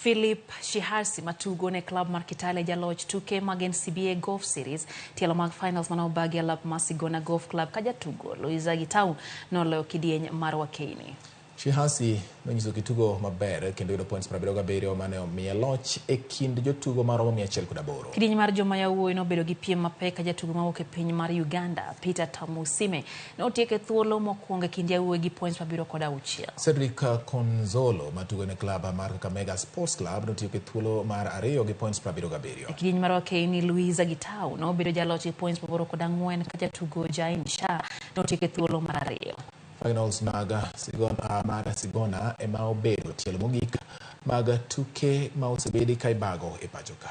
Philip Shiharsy matugo ne club mar Kitale jaloch tuke mag NCBA Golf Series tielo mag finals mano bagi alap masigona Golf Club ka jatugo Luiza noloyo kidieny mar Wakeini. Shiharsy nonyiso kitugo maber kendo yudo points 77 mane omiye loch e kind jotugo maromo 108. Kidieny mar joma yawuoyi nobedo gi piem mapek ka jatugo mawuok e piny mar Uganda Peter Tamusime notieko e thuolo mokwongo e kind yawuoyi gi points 76. Cedric Konzolo matugo ne klab mar Kakamega Sports Club notieko e thuolo mar ariyo gi points 77. E kidieny mar Wakeini Luiza nobedo jaloch gi points 84 ka jatugo Jain Shah notieko e thuolo mar ariyo. Finals mag Sigona ema obedo tielo mogik mag tuke ma osebedi ka ibago e pacho ka.